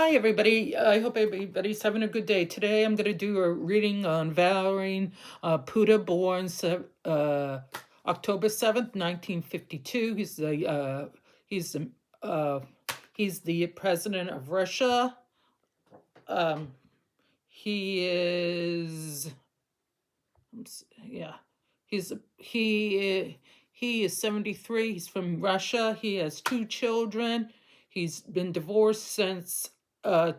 Hi, everybody. I hope everybody's having a good day. Today, I'm going to do a reading on Valerian Puda, born October 7th, 1952. He's the uh, he's the president of Russia. Um, he is yeah. He is 73. He's from Russia. He has two children. He's been divorced since uh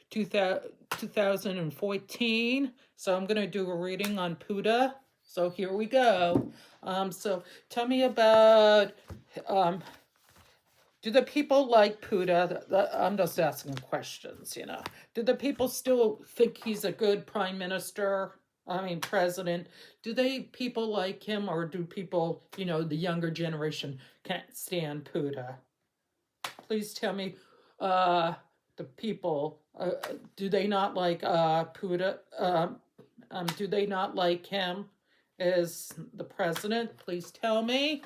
2014. So I'm going to do a reading on Puda. So here we go. So tell me about, um, do the people like Puda? I'm just asking questions. Do the people still think he's a good prime minister? I mean, president. Do people like him, or do people, the younger generation can't stand Puda? Please tell me, uh, the people, do they not like Puda? Do they not like him as the president? Please tell me.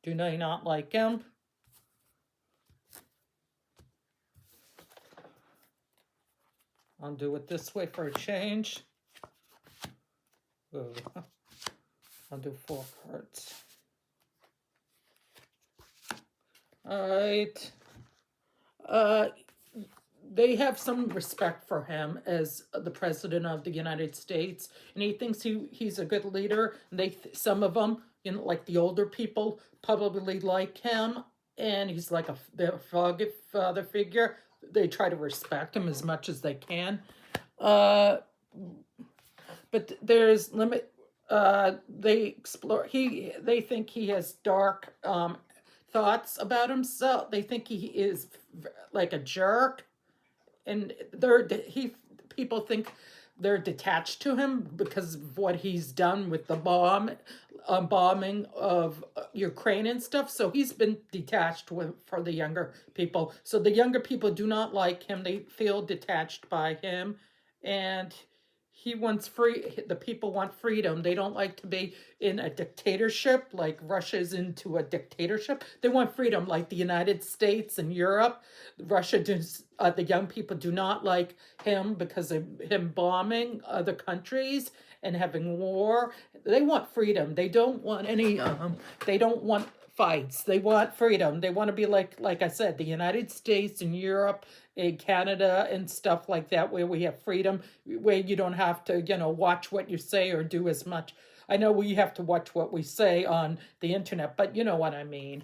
Do they not like him? I'll do it this way for a change. Ooh. I'll do 4 cards. All right. They have some respect for him as the president of the United States, and he thinks he's a good leader. And some of them, like the older people, probably like him, and he's like their father figure. They try to respect him as much as they can, but there's limit. They think he has dark thoughts about himself. They think he is like a jerk, and people think they're detached to him because of what he's done with the bombing of Ukraine and stuff. So he's been detached for the younger people. So the younger people do not like him. They feel detached by him, and he wants the people want freedom. They don't like to be in a dictatorship like Russia's into a dictatorship. They want freedom like the United States and Europe. The young people do not like him because of him bombing other countries and having war. They want freedom. They don't want they don't want fights. They want freedom. They want to be like I said, the United States and Europe and Canada and stuff like that, where we have freedom, where you don't have to, watch what you say or do as much. I know we have to watch what we say on the internet, but you know what I mean.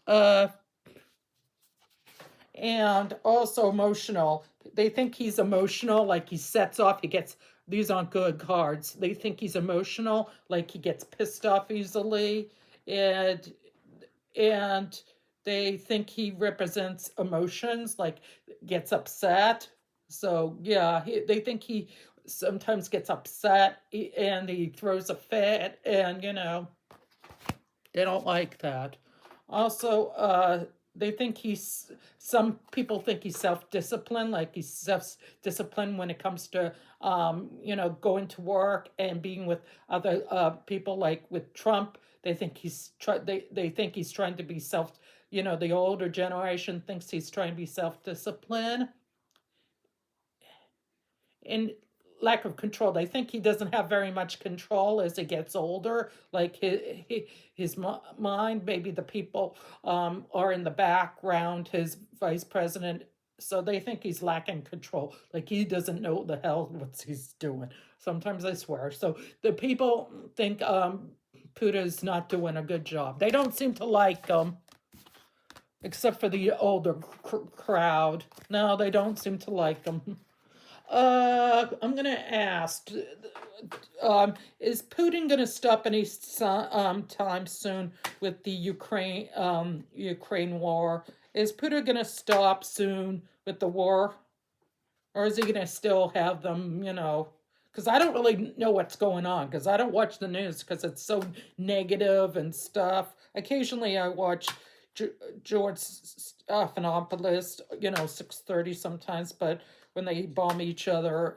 Uh, and also emotional. They think he's emotional, like he sets off, these aren't good cards. They think he's emotional, like he gets pissed off easily, and and they think he represents emotions, like gets upset. So yeah, they think he sometimes gets upset and he throws a fit, and they don't like that. Also, they think some people think he's self-disciplined, like he's self-disciplined when it comes to, going to work and being with other people, like with Trump. They think he's trying to be the older generation thinks he's trying to be self-disciplined. And lack of control. They think he doesn't have very much control as he gets older. Like his mind, maybe the people are in the background, his vice president. So they think he's lacking control. Like he doesn't know the hell what he's doing. Sometimes I swear. So the people think Putin's not doing a good job. They don't seem to like him. Except for the older crowd. No, they don't seem to like him. I'm gonna ask, is Putin gonna stop any time soon with the Ukraine war? Is Putin gonna stop soon with the war, or is he gonna still have them? Because I don't really know what's going on. Because I don't watch the news because it's so negative and stuff. Occasionally, I watch George Stephanopoulos, 6:30 sometimes, but when they bomb each other,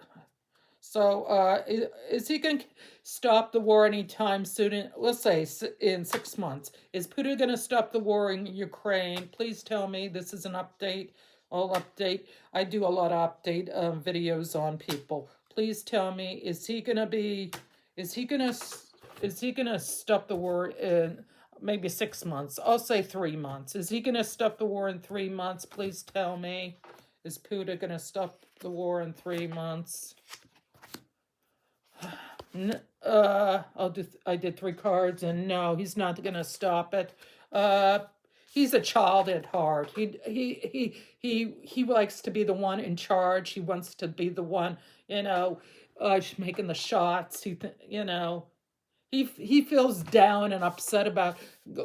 So, is he going to stop the war anytime soon? Let's say in 6 months. Is Putin going to stop the war in Ukraine? Please tell me. This is an update. I'll update. I do a lot of update videos on people. Please tell me. Is he going to be? Is he going to? Is he going to stop the war in maybe 6 months? I'll say 3 months. Is he going to stop the war in 3 months? Please tell me. Is Putin going to stop the war in 3 months? I did 3 cards, and no, he's not gonna stop it. Uh, he's a child at heart. He likes to be the one in charge. He wants to be the one, making the shots. He feels down and upset about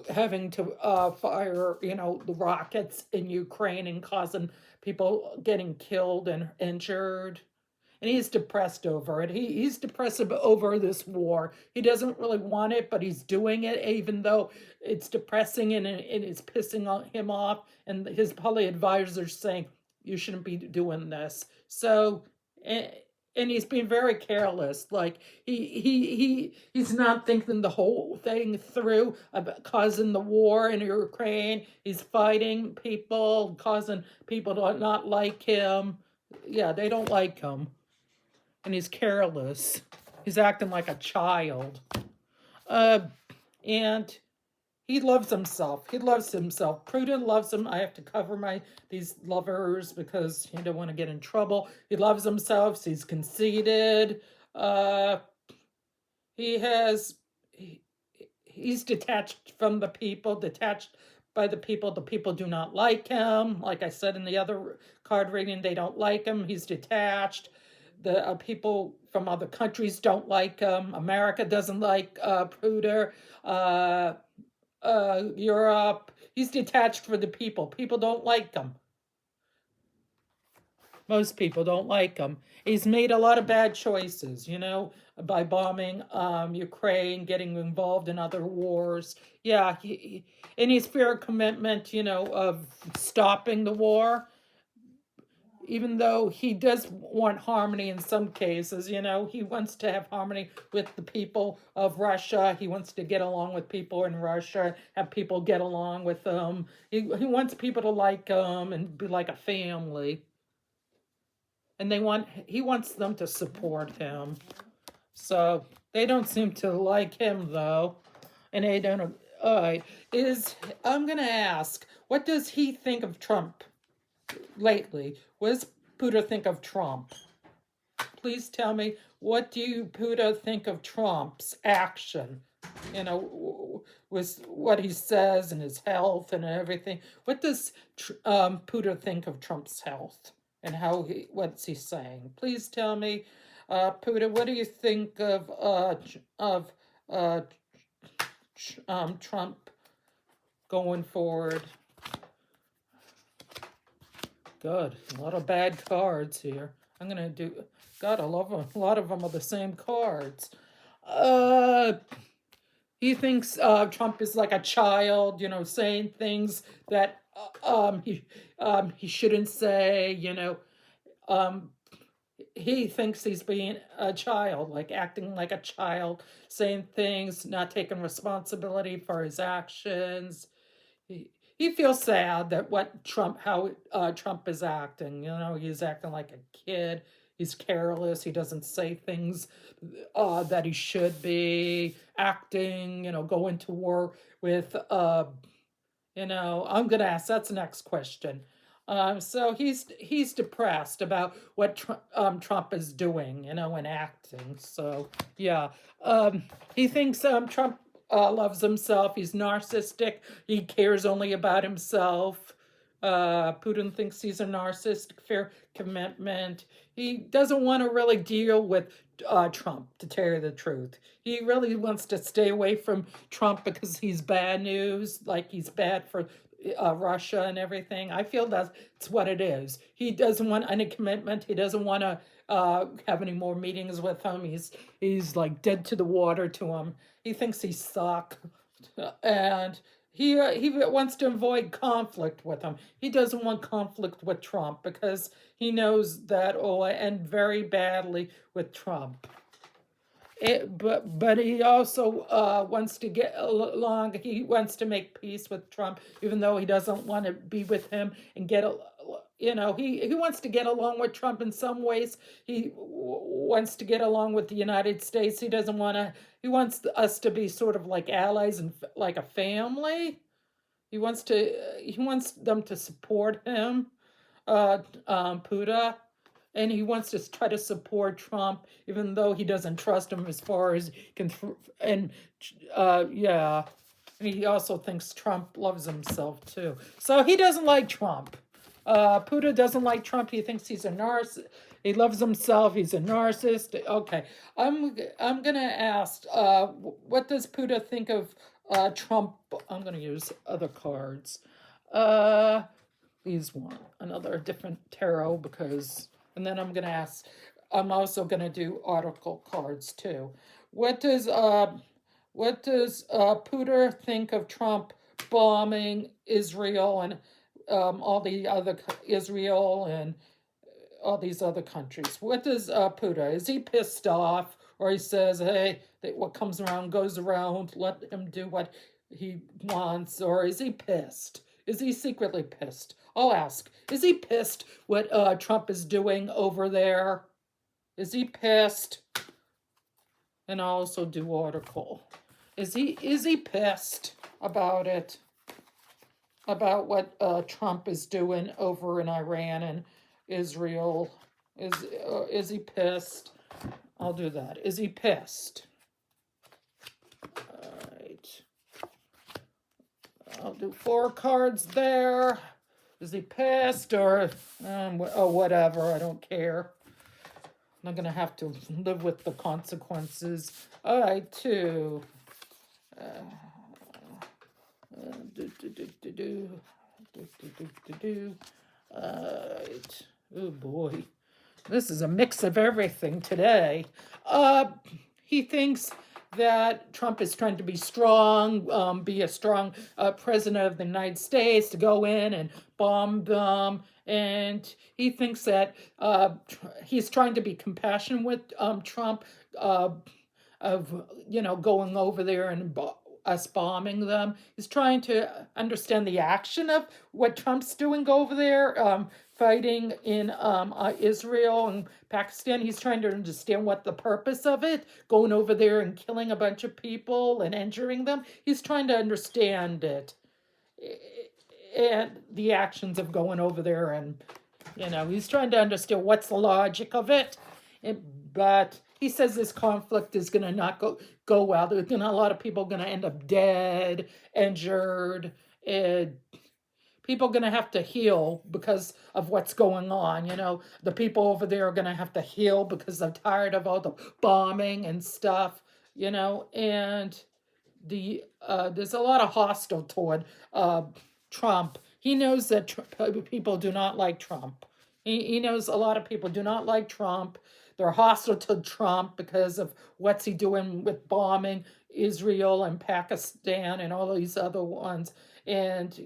having to fire, the rockets in Ukraine and causing people getting killed and injured, and he's depressed over it. He's depressed over this war. He doesn't really want it, but he's doing it, even though it's depressing and it's pissing him off. And his probably advisors saying, you shouldn't be doing this. So, and he's being very careless. Like he's not thinking the whole thing through about causing the war in Ukraine. He's fighting people, causing people to not like him. Yeah, they don't like him, and he's careless. He's acting like a child. And he loves himself. He loves himself. Putin loves him. I have to cover these lovers because you don't want to get in trouble. He loves himself. He's conceited. He's detached from the people, detached by the people. The people do not like him. Like I said in the other card reading, they don't like him. He's detached. The people from other countries don't like him. America doesn't like Putin. Europe. He's detached for the people. People don't like him. Most people don't like him. He's made a lot of bad choices, by bombing Ukraine, getting involved in other wars. Yeah, and his fair commitment, of stopping the war. Even though he does want harmony in some cases, he wants to have harmony with the people of Russia. He wants to get along with people in Russia, have people get along with him. He wants people to like him and be like a family. And he wants them to support him. So they don't seem to like him though. And they don't. I'm gonna ask, what does he think of Trump lately? What does Putin think of Trump? Please tell me, what do you, Putin, think of Trump's action? With what he says and his health and everything. What does Putin think of Trump's health and what's he saying? Please tell me, Putin, what do you think of Trump going forward? Good. A lot of bad cards here. I'm going to do... God, I love them. A lot of them are the same cards. He thinks Trump is like a child, saying things that he shouldn't say, he thinks he's being a child, like acting like a child, saying things, not taking responsibility for his actions. He feels sad that how Trump is acting. He's acting like a kid. He's careless. He doesn't say things that he should be acting. Going to war with. I'm gonna ask. That's the next question. So he's depressed about what Trump is doing. And acting. So yeah. He thinks Trump loves himself. He's narcissistic. He cares only about himself. Putin thinks he's a narcissist. Fair commitment. He doesn't want to really deal with Trump, to tell you the truth. He really wants to stay away from Trump because he's bad news, like he's bad for Russia and everything. I feel that's what it is. He doesn't want any commitment. He doesn't want to have any more meetings with him. He's like dead to the water to him. He thinks he sucks, and he wants to avoid conflict with him. He doesn't want conflict with Trump because he knows that will end very badly with Trump. But he also wants to get along. He wants to make peace with Trump, even though he doesn't want to be with him and get he wants to get along with Trump in some ways. He wants to get along with the United States. He doesn't want to. He wants us to be sort of like allies and like a family. He wants them to support him, Puda, and he wants to try to support Trump, even though he doesn't trust him as far as he can. And yeah, and he also thinks Trump loves himself too. So he doesn't like Trump. Puda doesn't like Trump. He thinks he's a narcissist. He loves himself. He's a narcissist. Okay, I'm gonna ask. What does Puda think of Trump? I'm gonna use other cards. These one another different tarot because, and then I'm gonna ask. I'm also gonna do article cards too. What does Puda think of Trump bombing Israel and all the other Israel and all these other countries? What does Puda? Is he pissed off, or he says, "Hey, what comes around goes around. Let him do what he wants," or is he pissed? Is he secretly pissed? I'll ask. Is he pissed what Trump is doing over there? Is he pissed? And I'll also do article. Is he pissed about it? About what Trump is doing over in Iran and Israel? Is he pissed? I'll do that. Is he pissed? All right. I'll do 4 cards there. Is he pissed or whatever? I don't care. I'm not gonna have to live with the consequences. All right, 2. Right. Oh boy, this is a mix of everything today. He thinks that Trump is trying to be strong, be a strong president of the United States, to go in and bomb them. And he thinks that he's trying to be compassionate with Trump, of going over there and us bombing them. He's trying to understand the action of what Trump's doing over there, fighting in Israel and Pakistan. He's trying to understand what the purpose of it, going over there and killing a bunch of people and injuring them. He's trying to understand it and the actions of going over there, and he's trying to understand what's the logic of it. But he says this conflict is going to not go well. There's a lot of people going to end up dead, injured, and people are going to have to heal because of what's going on. The people over there are going to have to heal because they're tired of all the bombing and stuff. And there's a lot of hostile toward Trump. He knows that people do not like Trump. He knows a lot of people do not like Trump. They're hostile to Trump because of what's he doing with bombing Israel and Pakistan and all these other ones. And,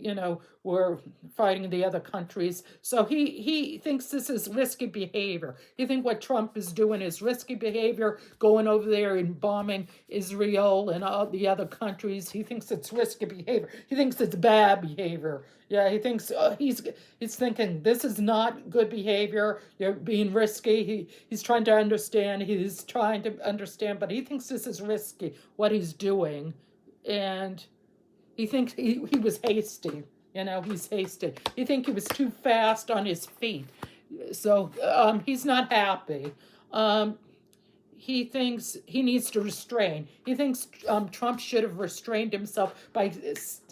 we're fighting the other countries. So he thinks this is risky behavior. He thinks what Trump is doing is risky behavior, going over there and bombing Israel and all the other countries. He thinks it's risky behavior. He thinks it's bad behavior. Yeah, he thinks he's thinking this is not good behavior. You're being risky. He's trying to understand. He's trying to understand, but he thinks this is risky, what he's doing. And he thinks he was hasty. He's hasty. He thinks he was too fast on his feet. So he's not happy. He thinks he needs to restrain. He thinks Trump should have restrained himself by,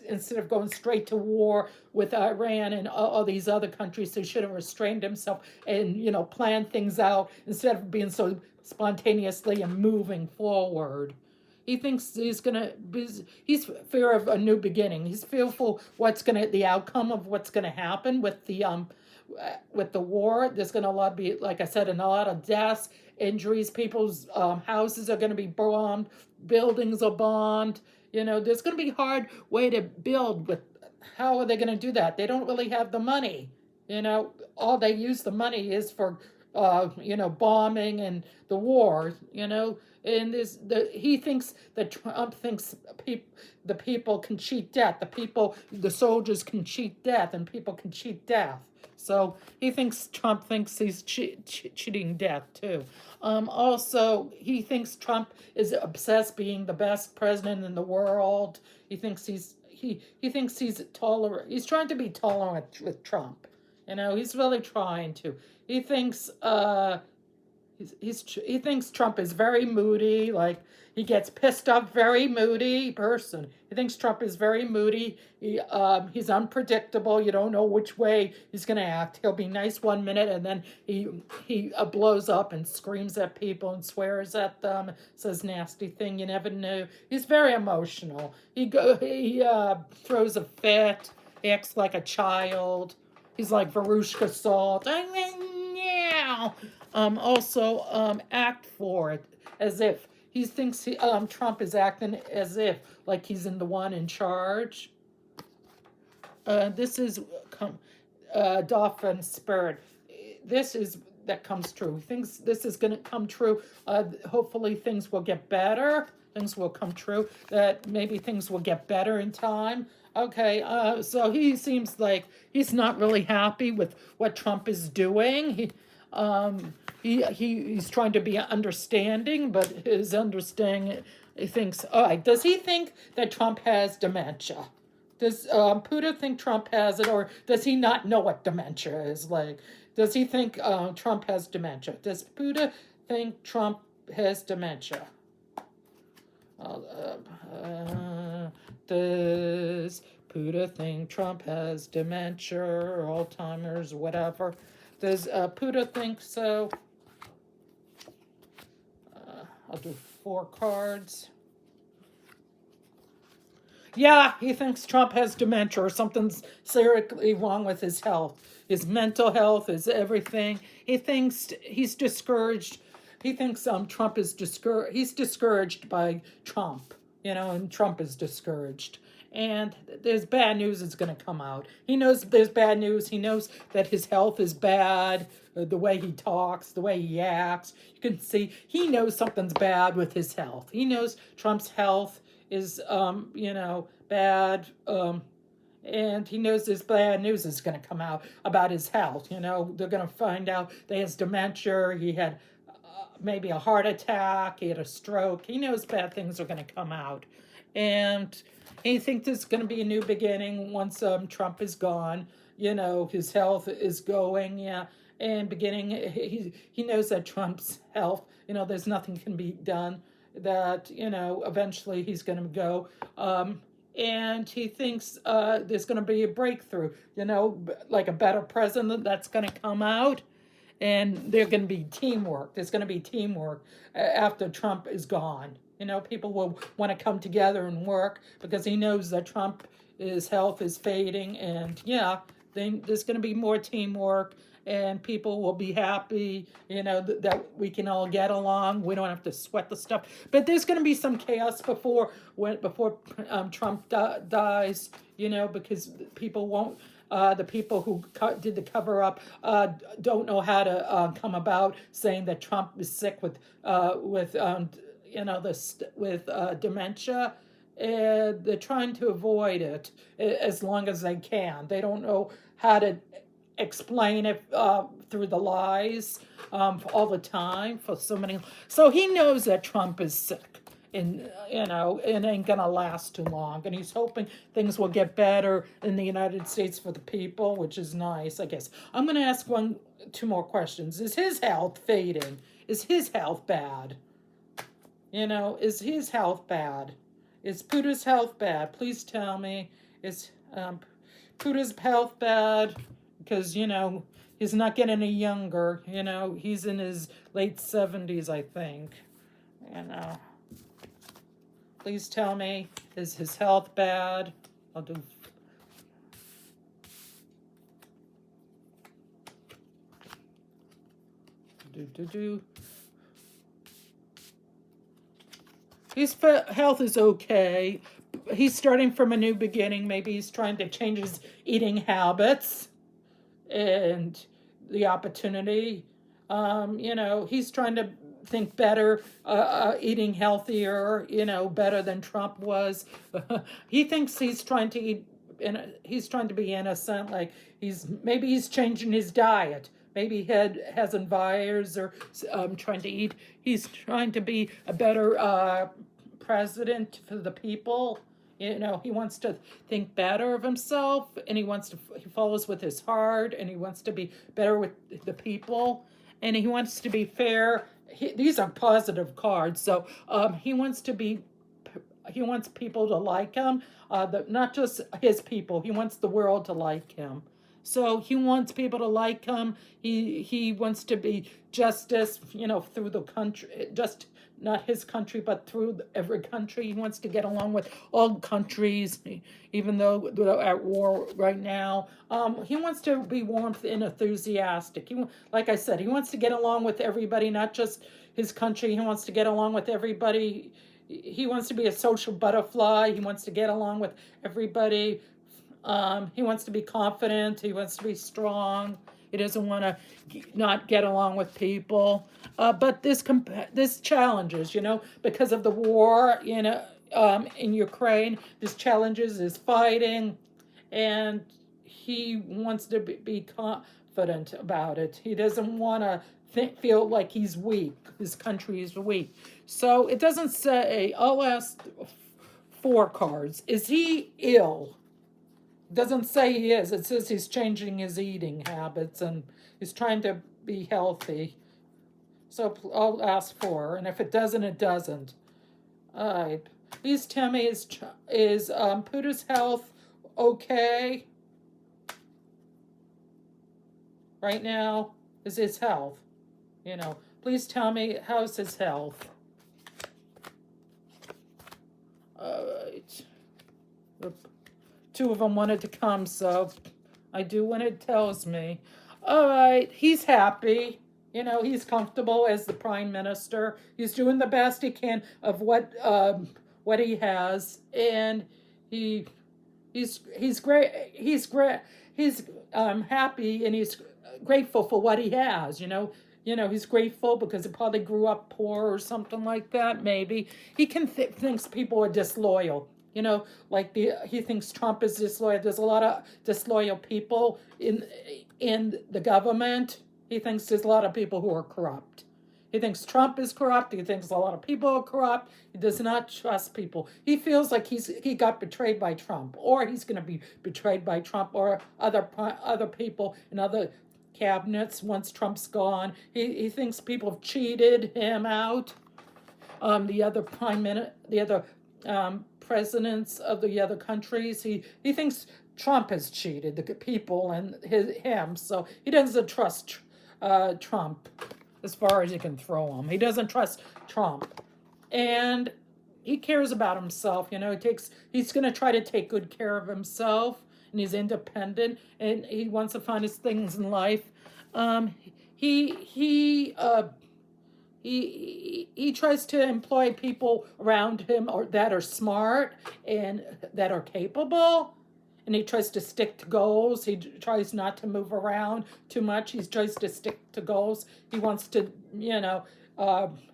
instead of going straight to war with Iran and all these other countries, he should have restrained himself and, planned things out instead of being so spontaneously and moving forward. He thinks he's fear of a new beginning. He's fearful the outcome of what's gonna happen with the war. There's gonna be, like I said, a lot of deaths, injuries. People's houses are gonna be bombed, buildings are bombed. There's going to be hard way to build with. How are they going to do that? They don't really have the money. All they use the money is for, bombing and the war. And he thinks that Trump thinks the people can cheat death. The soldiers can cheat death, and people can cheat death. So Trump thinks he's cheating death too. Also, he thinks Trump is obsessed being the best president in the world. He thinks he's tolerant. He's trying to be tolerant with Trump. He's really trying to. He thinks he thinks Trump is very moody. Like, he gets pissed off, very moody person. He thinks Trump is very moody. He's unpredictable. You don't know which way he's going to act. He'll be nice one minute, and then he blows up and screams at people and swears at them, says nasty thing. You never know. He's very emotional. He throws a fit. He acts like a child. He's like Verushka Salt. Also, act for it as if he thinks Trump is acting as if like he's the one in charge. This is Dolphin Spirit. That comes true. He thinks this is going to come true. Hopefully things will get better. Things will come true. That maybe things will get better in time. Okay, so he seems like he's not really happy with what Trump is doing. He's trying to be understanding, but his understanding, he thinks, all right, does he think that Trump has dementia? Does Putin think Trump has it, or does he not know what dementia is? Like, does he think Trump has dementia? Does Putin think Trump has dementia? Does Putin think Trump has dementia or Alzheimer's, whatever? Does Putin think so? I'll do 4 cards. Yeah, he thinks Trump has dementia or something's seriously wrong with his health. His mental health, his everything. He thinks he's discouraged. He thinks Trump is discouraged. He's discouraged by Trump, and Trump is discouraged. And there's bad news that's going to come out. He knows there's bad news. He knows that his health is bad, the way he talks, the way he acts. You can see he knows something's bad with his health. He knows Trump's health is, bad. And he knows this bad news is going to come out about his health. They're going to find out that he has dementia. He had maybe a heart attack. He had a stroke. He knows bad things are going to come out. And he thinks there's going to be a new beginning once Trump is gone. His health is going, and beginning. He knows that Trump's health, there's nothing can be done. That eventually he's going to go. And he thinks there's going to be a breakthrough. Like a better president that's going to come out. And there's going to be teamwork. There's going to be teamwork after Trump is gone. People will want to come together and work because he knows that his health is fading. And there's going to be more teamwork and people will be happy, that we can all get along. We don't have to sweat the stuff. But there's going to be some chaos before Trump dies, because people won't. The people who did the cover up don't know how to come about saying that Trump is sick with dementia. They're trying to avoid it as long as they can. They don't know how to explain it through the lies all the time for so many. So he knows that Trump is sick. And it ain't gonna last too long. And he's hoping things will get better in the United States for the people, which is nice, I guess. I'm gonna ask 2 more questions. Is his health fading? Is his health bad? Is his health bad? Is Putin's health bad? Please tell me. Is Putin's health bad? Because, he's not getting any younger. He's in his late 70s, I think. Please tell me, is his health bad? I'll do. His health is okay, he's starting from a new beginning. Maybe he's trying to change his eating habits and the opportunity. He's trying to think better, eating healthier, better than Trump was. He thinks he's trying to eat, and he's trying to be innocent. Like maybe he's changing his diet. Maybe he hasn't virus or trying to eat. He's trying to be a better president for the people. He wants to think better of himself, and he follows with his heart, and he wants to be better with the people, and he wants to be fair. These are positive cards, so he wants people to like him, not just his people. He wants the world to like him. So he wants people to like him. He wants to be justice, through the country, just not his country, but through every country. He wants to get along with all countries, even though they're at war right now. He wants to be warmth and enthusiastic. Like I said, he wants to get along with everybody, not just his country. He wants to get along with everybody. He wants to be a social butterfly. He wants to get along with everybody. He wants to be confident. He wants to be strong. He doesn't want to not get along with people. But this challenges, because of the war, in Ukraine. This challenges his fighting, and he wants to be confident about it. He doesn't want to feel like he's weak. His country is weak. So it doesn't say. I'll ask 4 cards. Is he ill? Doesn't say he is. It says he's changing his eating habits and he's trying to be healthy. So I'll ask 4, and if it doesn't, it doesn't. All right. Please tell me, is Putin's health okay right now? Is his health? Please tell me, how's his health? All right. 2 of them wanted to come, so I do when it tells me. All right, he's happy. He's comfortable as the prime minister. He's doing the best he can of what he has, and he's great. He's great. He's happy, and he's grateful for what he has. He's grateful because he probably grew up poor or something like that. Maybe he thinks people are disloyal. He thinks Trump is disloyal. There's a lot of disloyal people in the government. He thinks there's a lot of people who are corrupt. He thinks Trump is corrupt. He thinks a lot of people are corrupt. He does not trust people. He feels like he got betrayed by Trump, or he's going to be betrayed by Trump or other people in other cabinets once Trump's gone. He thinks people have cheated him out. The other presidents of the other countries. He thinks Trump has cheated the people and him, so he doesn't trust Trump as far as he can throw him. He doesn't trust Trump, and he cares about himself. He's going to try to take good care of himself, and he's independent, and he wants to find his things in life. He tries to employ people around him that are smart and that are capable, and he tries to stick to goals. He tries not to move around too much. He tries to stick to goals. He wants to,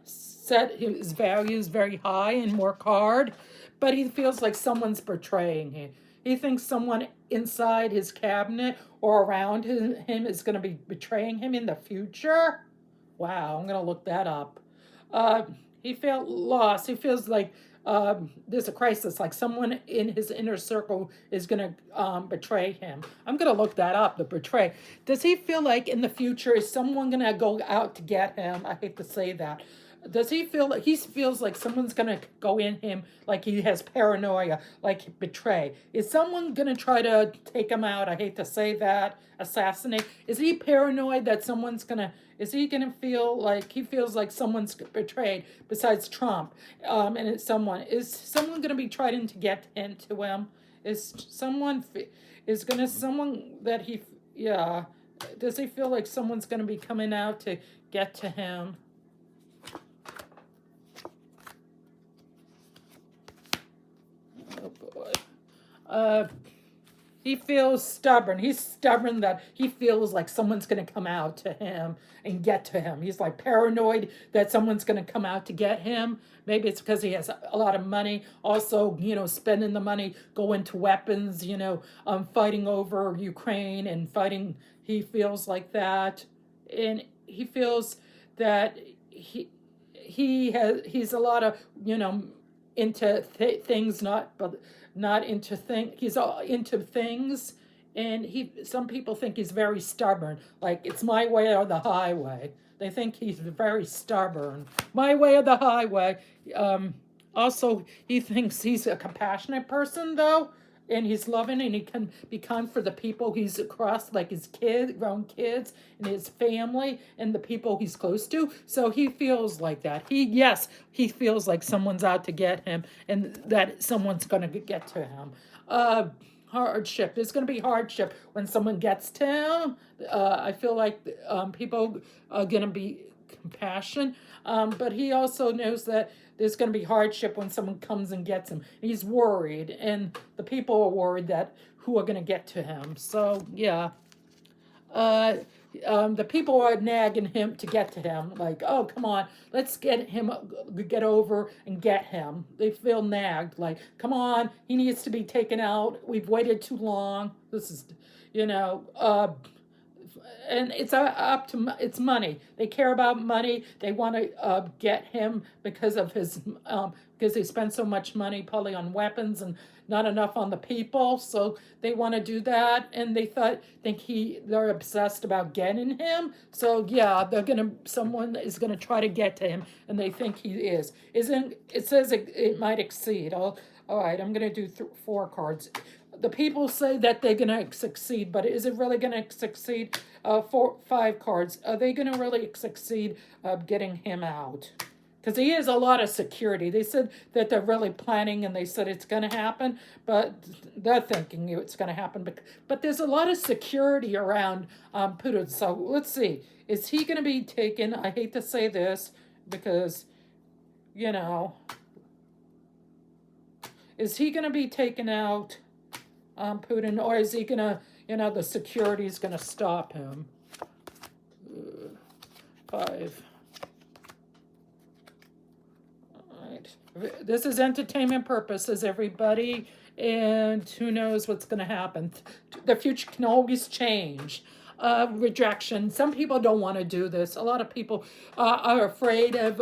set his values very high and work hard, but he feels like someone's betraying him. He thinks someone inside his cabinet or around him is going to be betraying him in the future. Wow, I'm going to look that up. He felt lost. He feels like there's a crisis, like someone in his inner circle is going to betray him. I'm going to look that up, the betray. Does he feel like in the future, is someone going to go out to get him? I hate to say that. Does he feel like he feels like someone's going to go in him, like he has paranoia, like betray? Is someone going to try to take him out? I hate to say that. Assassinate. Is he paranoid that is he going to feel like he feels like someone's betrayed besides Trump? Is someone going to be trying to get into him? Does he feel like someone's going to be coming out to get to him? Oh boy. Uh, he feels stubborn. He's stubborn that he feels like someone's going to come out to him and get to him. He's like paranoid that someone's going to come out to get him. Maybe it's because he has a lot of money. Also, spending the money, going to weapons, fighting over Ukraine and fighting. He feels like that. And he feels that he's a lot of, into things, not into things. He's all into things, and some people think he's very stubborn. Like, it's my way or the highway. They think he's very stubborn. My way or the highway. Also, he thinks he's a compassionate person, though, and he's loving, and he can be kind for the people he's across, like his grown kids, and his family, and the people he's close to. So he feels like that. He feels like someone's out to get him, and that someone's going to get to him. Hardship. There's going to be hardship when someone gets to him. I feel like people are going to be compassion, but he also knows that there's going to be hardship when someone comes and gets him. He's worried, and the people are worried that who are going to get to him. So, yeah. The people are nagging him to get to him. Like, oh, come on, let's get over and get him. They feel nagged. Like, come on, he needs to be taken out. We've waited too long. This is, and it's money. They care about money. They want to get him because of because they spend so much money probably on weapons and not enough on the people. So they want to do that, and they're obsessed about getting him. So yeah, someone is gonna try to get to him, and they think he is. Isn't it says it might exceed? All right, I'm gonna do 4 cards. The people say that they're going to succeed, but is it really going to succeed? 5 cards. Are they going to really succeed getting him out? Because he has a lot of security. They said that they're really planning, and they said it's going to happen, but they're thinking it's going to happen. But there's a lot of security around Putin. So let's see. Is he going to be taken? I hate to say this because, is he going to be taken out? Putin, or is he gonna, the security is gonna stop him? 5. All right. This is entertainment purposes, everybody, and who knows what's gonna happen. The future can always change. Rejection. Some people don't want to do this. A lot of people are afraid of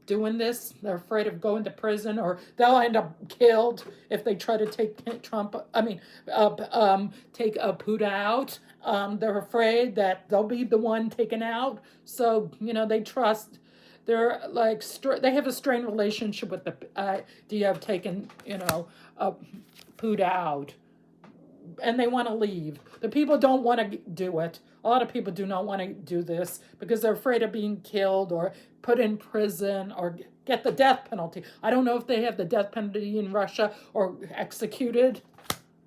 doing this. They're afraid of going to prison, or they'll end up killed if they try to take take Putin out. They're afraid that they'll be the one taken out. So they trust. They're like they have a strained relationship with the idea of taking Putin out, and they want to leave. The people don't want to do it. A lot of people do not want to do this because they're afraid of being killed or put in prison or get the death penalty. I don't know if they have the death penalty in Russia or executed,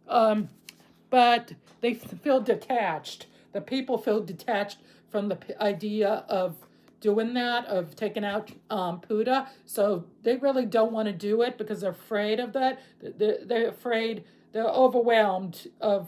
but they feel detached. The people feel detached from the idea of doing that, of taking out Putin. So they really don't want to do it because they're afraid of that. They're afraid. They're overwhelmed of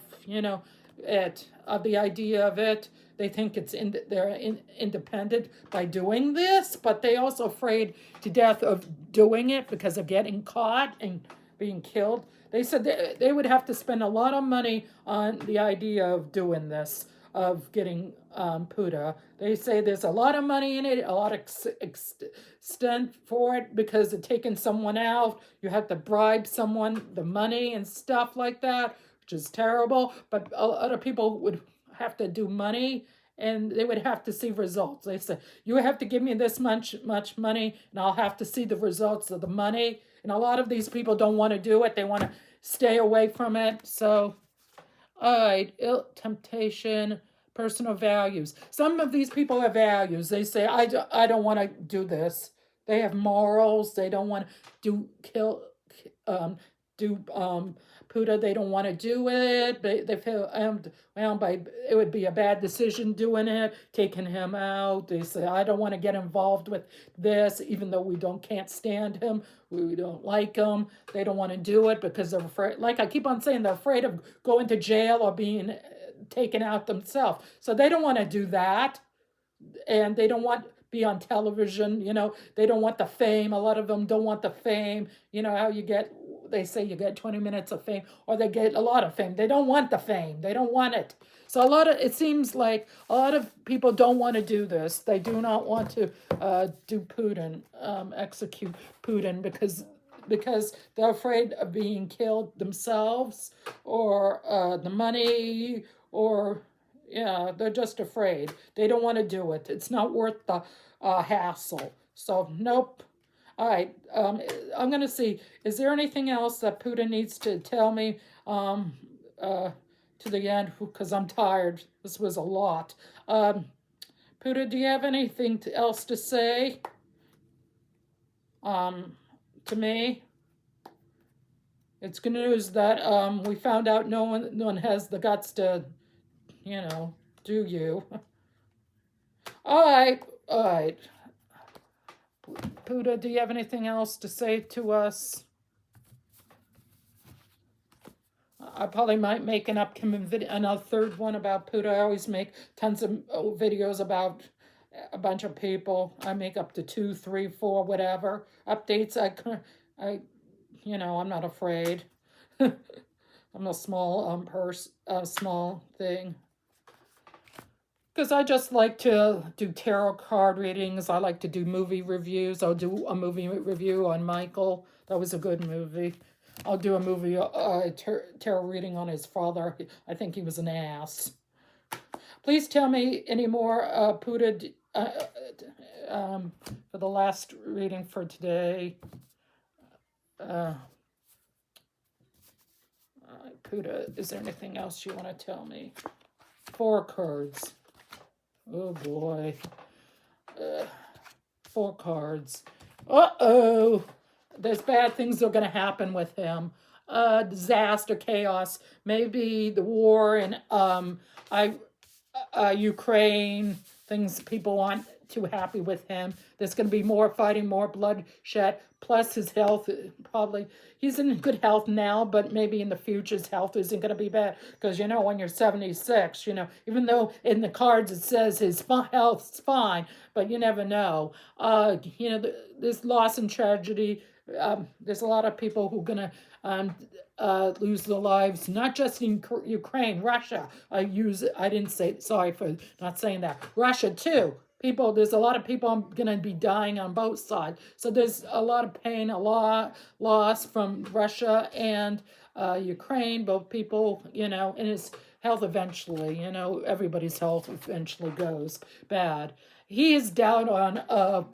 of the idea of it. They think they're independent by doing this, but they also afraid to death of doing it because of getting caught and being killed. They said they would have to spend a lot of money on the idea of doing this, of getting Putin. They say there's a lot of money in it, a lot of extent for it, because of taking someone out. You have to bribe someone the money and stuff like that, which is terrible. But a lot of people would have to do money, and they would have to see results. They say, you have to give me this much money, and I'll have to see the results of the money. And a lot of these people don't want to do it. They want to stay away from it. So, all right, temptation, personal values. Some of these people have values. They say, I don't want to do this. They have morals. They don't want to do Putin, they don't want to do it. They feel it would be a bad decision doing it, taking him out. They say, I don't want to get involved with this, even though we can't stand him. We don't like him. They don't want to do it because they're afraid. Like I keep on saying, they're afraid of going to jail or being taken out themselves. So they don't want to do that. And they don't want be on television, they don't want the fame. A lot of them don't want the fame. How they say you get 20 minutes of fame, or they get a lot of fame. They don't want the fame. They don't want it. So it seems like a lot of people don't want to do this. They do not want to do Putin, execute Putin because they're afraid of being killed themselves, or the money, or yeah, they're just afraid. They don't want to do it. It's not worth the hassle. So, nope. All right. I'm going to see. Is there anything else that Putin needs to tell me to the end? Because I'm tired. This was a lot. Putin, do you have anything else to say to me? It's good news that we found out no one has the guts to do you. All right. Puda, do you have anything else to say to us? I probably might make an upcoming video, another third one about Puda. I always make tons of videos about a bunch of people. I make up to 2, 3, 4, whatever updates. I'm not afraid. I'm a small small thing. Because I just like to do tarot card readings. I like to do movie reviews. I'll do a movie review on Michael. That was a good movie. I'll do a movie tarot reading on his father. I think he was an ass. Please tell me any more, Puda, for the last reading for today. Puda, is there anything else you want to tell me? 4 cards. Oh boy. 4 cards. Uh-oh. There's bad things that are going to happen with him. Disaster, chaos. Maybe the war in Ukraine. Things people aren't too happy with him. There's going to be more fighting, more bloodshed. Plus his health, probably, he's in good health now, but maybe in the future his health isn't going to be bad. Because, when you're 76, even though in the cards it says his health's fine, but you never know. There's loss and tragedy. There's a lot of people who are going to lose their lives, not just in Ukraine, Russia. Sorry for not saying that. Russia too. There's a lot of people going to be dying on both sides. So there's a lot of pain, a lot loss from Russia and Ukraine. Both people, and his health eventually, everybody's health eventually goes bad. He is down on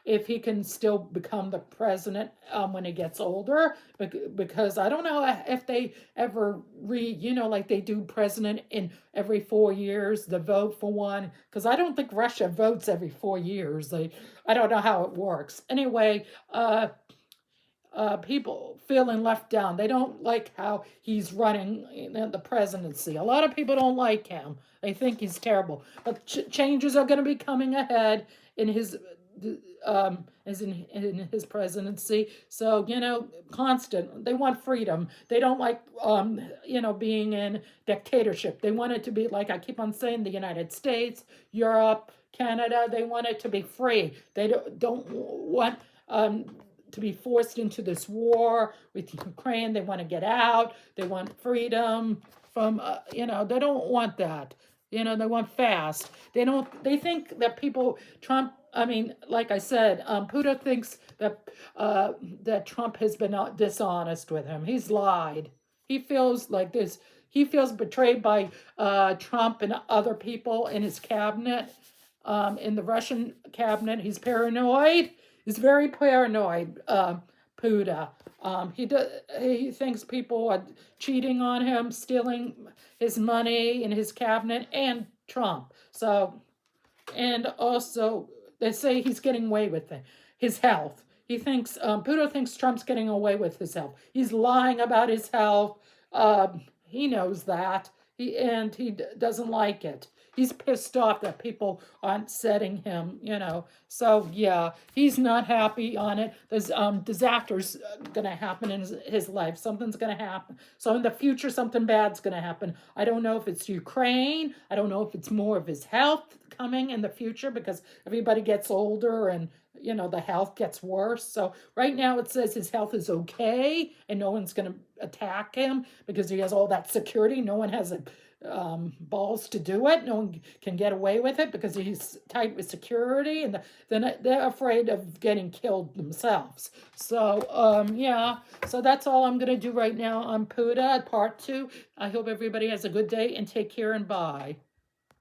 if he can still become the president when he gets older, because I don't know if they ever like they do president in every 4 years, the vote for one, because I don't think Russia votes every 4 years. I don't know how it works. Anyway, people feeling left down. They don't like how he's running the presidency. A lot of people don't like him. They think he's terrible. But changes are going to be coming ahead in his as in his presidency. So, constant. They want freedom. They don't like, being in dictatorship. They want it to be, like I keep on saying, the United States, Europe, Canada. They want it to be free. They don't want to be forced into this war with Ukraine. They want to get out. They want freedom from, they don't want that. They want fast. They think that Trump, like I said, Putin thinks that Trump has been dishonest with him. He's lied. He feels like this. He feels betrayed by Trump and other people in his cabinet, in the Russian cabinet. He's paranoid. He's very paranoid, Putin. He thinks people are cheating on him, stealing his money in his cabinet, and Trump. So, and also they say he's getting away with it. His health. He thinks, Puto thinks Trump's getting away with his health. He's lying about his health. He knows that. He doesn't like it. He's pissed off that people aren't setting him, So yeah, he's not happy on it. There's disasters gonna happen in his life. Something's gonna happen. So in the future, something bad's gonna happen. I don't know if it's Ukraine. I don't know if it's more of his health coming in the future because everybody gets older and the health gets worse. So right now it says his health is okay and no one's going to attack him because he has all that security. No one has balls to do it. No one can get away with it because he's tight with security, and then they're afraid of getting killed themselves. So yeah, so that's all I'm going to do right now on PUTA part 2. I hope everybody has a good day and take care and bye.